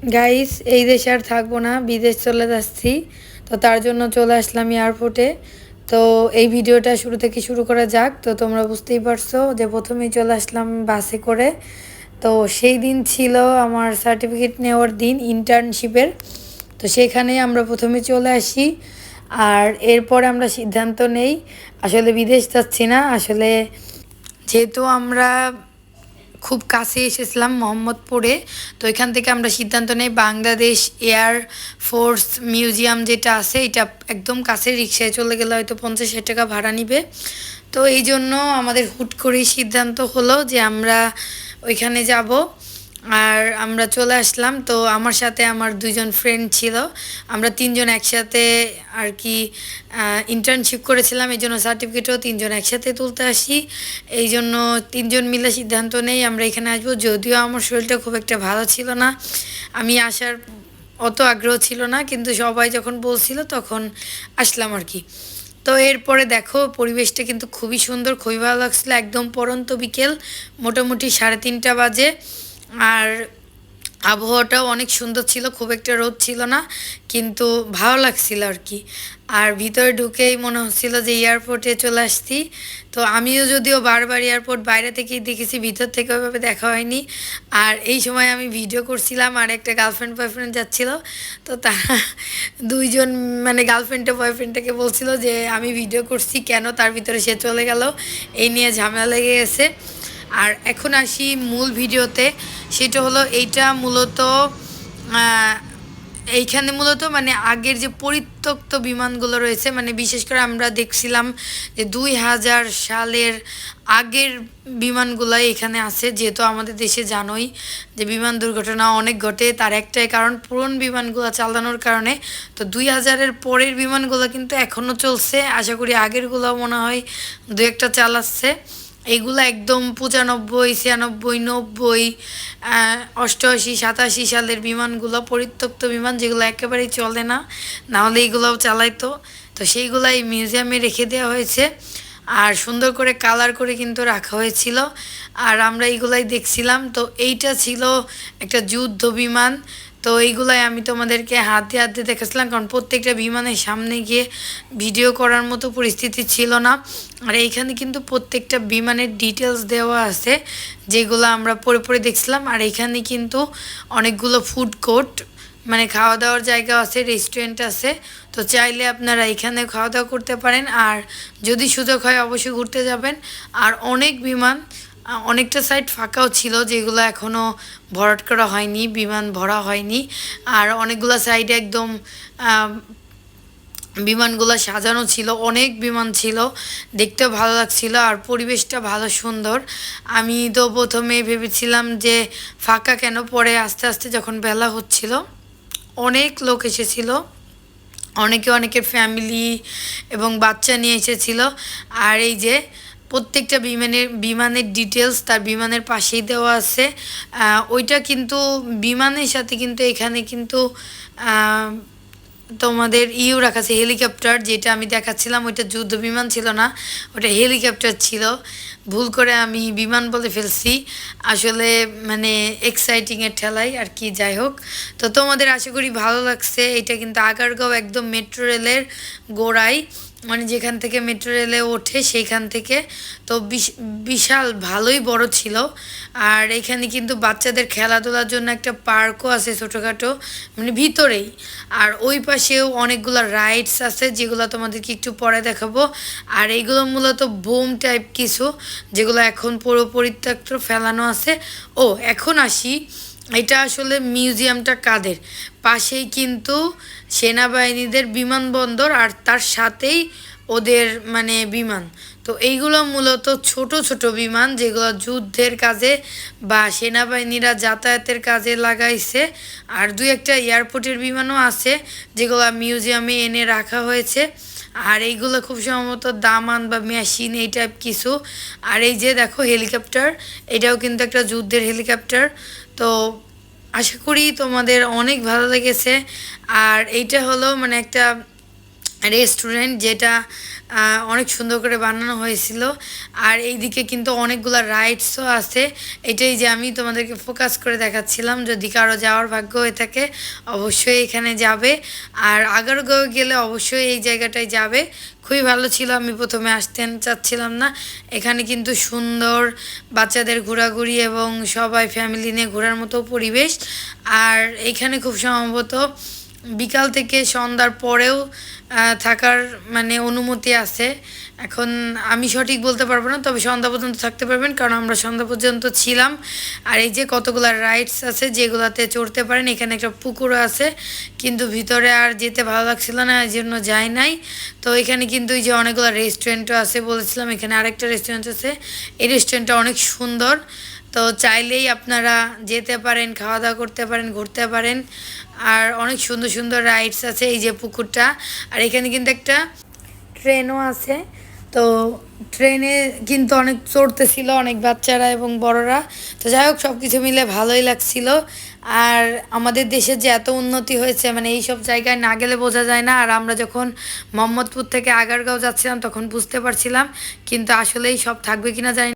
Guys, এই দেশে আর থাকবো না, বিদেশ চলে যাচ্ছি। তো তার জন্য চলে আসলাম এয়ারপোর্টে। তো এই ভিডিওটা শুরু থেকে শুরু করা যাক। তো তোমরা বুঝতেই পারছো যে প্রথমেই চলে আসলাম বাসে করে। তো সেই দিন ছিল আমার সার্টিফিকেট নেওয়ার দিন ইন্টার্নশিপের। তো সেখানে আমরা প্রথমে চলে আসি। আর এরপর আমরা সিদ্ধান্ত নেই আসলে বিদেশ যাচ্ছি না, আসলে যেহেতু আমরা খুব কাছে এসেছিলাম মোহাম্মদপুরে। তো এখান থেকে আমরা সিদ্ধান্ত নেই বাংলাদেশ এয়ার ফোর্স মিউজিয়াম যেটা আছে এটা একদম কাছে, রিক্সায় চলে গেলে হয়তো 50-60 টাকা ভাড়া নিবে। তো এই জন্য আমাদের হুট করেই সিদ্ধান্ত হলো যে আমরা ওইখানে যাব। আর আমরা চলে আসলাম। তো আমার সাথে আমার দুইজন ফ্রেন্ড ছিল, আমরা তিনজন একসাথে আর কি ইন্টার্নশিপ করেছিলাম, এই জন্য সার্টিফিকেটও তিনজন একসাথে তুলতে আসি। এই জন্য তিনজন মিলে সিদ্ধান্ত নেই আমরা এখানে আসবো। যদিও আমার শরীরটা খুব একটা ভালো ছিল না, আমি আসার অত আগ্রহ ছিল না, কিন্তু সবাই যখন বলছিল তখন আসলাম আর কি। তো এরপরে দেখো পরিবেশটা কিন্তু খুবই সুন্দর, খুবই ভালো লাগছিলো। একদম পড়ন্ত বিকেল, মোটামুটি 3:30 বাজে। আর আবহাওয়াটাও অনেক সুন্দর ছিল, খুব একটা রোদ ছিল না, কিন্তু ভালো লাগছিল আর কি। আর ভিতরে ঢুকেই মনে হচ্ছিল যে এয়ারপোর্টে চলে আসছি। তো আমিও যদিও বারবার এয়ারপোর্ট বাইরে থেকেই দেখেছি, ভিতর থেকে ওইভাবে দেখা হয়নি। আর এই সময় আমি ভিডিও করছিলাম আর একটা গার্লফ্রেন্ড বয়ফ্রেন্ড যাচ্ছিল। তো তারা দুইজন মানে গার্লফ্রেন্ডে বয়ফ্রেন্ডটাকে বলছিল যে আমি ভিডিও করছি কেন, তার ভিতরে সে চলে গেল, এই নিয়ে ঝামেলা লেগে গেছে। আর এখন আসি মূল ভিডিওতে। সেটা হলো এইটা মূলত এইখানে মূলত মানে আগের যে পরিত্যক্ত বিমানগুলো রয়েছে, মানে বিশেষ করে আমরা দেখছিলাম যে 2000 সালের আগের বিমানগুলো এখানে আছে। যেহেতু আমাদের দেশে জানোই যে বিমান দুর্ঘটনা অনেক ঘটে, তার একটাই কারণ পুরনো বিমানগুলো চালানোর কারণে। তো 2000-এর পরের বিমানগুলো কিন্তু এখনও চলছে, আশা করি আগেরগুলো মনে হয় দু একটা চালাচ্ছে। এগুলো একদম 95, 96, 90, 88, 87 সালের বিমানগুলো পরিত্যক্ত বিমান, যেগুলো একেবারেই চলে না, নাহলে এইগুলোও চালাইতো। তো সেইগুলো এই মিউজিয়ামে রেখে দেওয়া হয়েছে, আর সুন্দর করে কালার করে কিন্তু রাখা হয়েছিল। আর আমরা এইগুলাই দেখছিলাম। তো এইটা ছিল একটা যুদ্ধ বিমান। তো এইগুলাই আমি তোমাদেরকে হাতে হাতে দেখাচ্ছিলাম, কারণ প্রত্যেকটা বিমানের সামনে গিয়ে ভিডিও করার মতো পরিস্থিতি ছিল না। আর এইখানে কিন্তু প্রত্যেকটা বিমানের ডিটেলস দেওয়া আছে, যেগুলো আমরা পড়ে পড়ে দেখছিলাম। আর এইখানে কিন্তু অনেকগুলো ফুড কোর্ট, মানে খাওয়া দাওয়ার জায়গা আছে, রেস্টুরেন্ট আছে। তো চাইলে আপনারা এখানে খাওয়া দাওয়া করতে পারেন, আর যদি সুযোগ হয় অবশ্যই ঘুরতে যাবেন। আর অনেক বিমান, অনেকটা সাইড ফাঁকাও ছিল, যেগুলো এখনও ভরাট করা হয়নি, বিমান ভরা হয়নি। আর অনেকগুলো সাইডে একদম বিমানগুলো সাজানো ছিল, অনেক বিমান ছিল, দেখতেও ভালো লাগছিল। আর পরিবেশটা ভালো সুন্দর। আমি তো প্রথমে ভেবেছিলাম যে ফাঁকা কেন, পরে আস্তে আস্তে যখন বেলা হচ্ছিল অনেক লোক এসেছিল, অনেকে অনেকের ফ্যামিলি এবং বাচ্চা নিয়ে এসেছিল। আর এই যে প্রত্যেকটা বিমানের ডিটেলস তার বিমানের পাশেই দেওয়া আছে। ওইটা কিন্তু বিমানের সাথে কিন্তু এখানে কিন্তু তোমাদের রাখা আছে হেলিকপ্টার, যেটা আমি দেখাচ্ছিলাম ওইটা যুদ্ধ বিমান ছিল না, ওটা হেলিকপ্টার ছিল। ভুল করে আমি বিমান বলে ফেলছি, আসলে মানে এক্সাইটিংয়ের ঠেলাই আর কি। যাই হোক, তো তোমাদের আশা করি ভালো লাগছে। এটা কিন্তু আগারগাঁও একদম মেট্রো রেলের গোড়ায়, মানে যেখান থেকে মেট্রো রেলে ওঠে সেইখান থেকে। তো বিশাল ভালোই বড় ছিল। আর এখানে কিন্তু বাচ্চাদের খেলাধুলার জন্য একটা পার্কও আছে ছোটোখাটো, মানে ভিতরেই। আর ওই পাশেও অনেকগুলো রাইডস আছে, যেগুলো তোমাদেরকে একটু পরে দেখাবো। আর এইগুলো মূলত বোম টাইপ কিছু, যেগুলো এখন পুরো পরিত্যক্ত ফেলানো আছে। ও এখন আসি, এটা আসলে মিউজিয়ামটা কাদের, পাশেই কিন্তু সেনাবাহিনীদের বিমানবন্দর, আর তার সাথেই ওদের মানে বিমান। তো এইগুলো মূলত ছোট ছোট বিমান, যেগুলো যুদ্ধের কাজে বা সেনাবাহিনীরা যাতায়াতের কাজে লাগাইছে। আর দুই একটা এয়ারপোর্টের বিমানও আছে, যেগুলো মিউজিয়ামে এনে রাখা হয়েছে। আর এইগুলো খুব সম্ভবত দামান বা মেশিন এই টাইপ কিছু। আর এই যে দেখো হেলিকপ্টার, এটাও কিন্তু একটা যুদ্ধের হেলিকপ্টার। তো আশা করি তোমাদের অনেক ভালো লেগেছে। আর এইটা হলো মানে একটা রেস্টুরেন্ট, যেটা অনেক সুন্দর করে বানানো হয়েছিল। আর এইদিকে কিন্তু অনেকগুলো রাইডসও আছে। এটাই যে আমি তোমাদেরকে ফোকাস করে দেখাচ্ছিলাম, যদি কারো যাওয়ার ভাগ্য হয়ে থাকে অবশ্যই এখানে যাবে। আর আগারগাঁও গেলে অবশ্যই এই জায়গাটায় যাবে, খুবই ভালো ছিল। আমি প্রথমে আসতে চাচ্ছিলাম না, এখানে কিন্তু সুন্দর বাচ্চাদের ঘোরাঘুরি এবং সবাই ফ্যামিলি নিয়ে ঘোরার মতো পরিবেশ। আর এখানে খুব সম্ভবত বিকাল থেকে সন্ধ্যার পরেও থাকার মানে অনুমতি আছে। এখন আমি সঠিক বলতে পারবো না, তবে সন্ধ্যা পর্যন্ত থাকতে পারবেন, কারণ আমরা সন্ধ্যা পর্যন্ত ছিলাম। আর এই যে কতগুলো রাইডস আছে যেগুলাতে চড়তে পারেন, এখানে একটা পুকুরও আছে, কিন্তু ভিতরে আর যেতে ভালো লাগছিল না, এই জন্য যাই নাই। তো এখানে কিন্তু এই যে অনেকগুলো রেস্টুরেন্টও আছে, বলেছিলাম এখানে আরেকটা রেস্টুরেন্ট আছে, এই রেস্টুরেন্টটা অনেক সুন্দর। তো চাইলেই আপনারা যেতে পারেন, খাওয়া দাওয়া করতে পারেন, ঘুরতে পারেন। আর অনেক সুন্দর সুন্দর রাইডস আছে, এই যে পুকুরটা। আর এখানে কিন্তু একটা ট্রেনও আছে। তো ট্রেনে কিন্তু অনেক চড়তেছিল অনেক বাচ্চারা এবং বড়রা। তো যাই হোক, সব কিছু মিলে ভালোই লাগছিল। আর আমাদের দেশের যে এত উন্নতি হয়েছে, মানে এই সব জায়গায় না গেলে বোঝা যায় না। আর আমরা যখন মোহাম্মদপুর থেকে আগারগাঁও যাচ্ছিলাম তখন বুঝতে পারছিলাম, কিন্তু আসলেই সব থাকবে কিনা জানি না।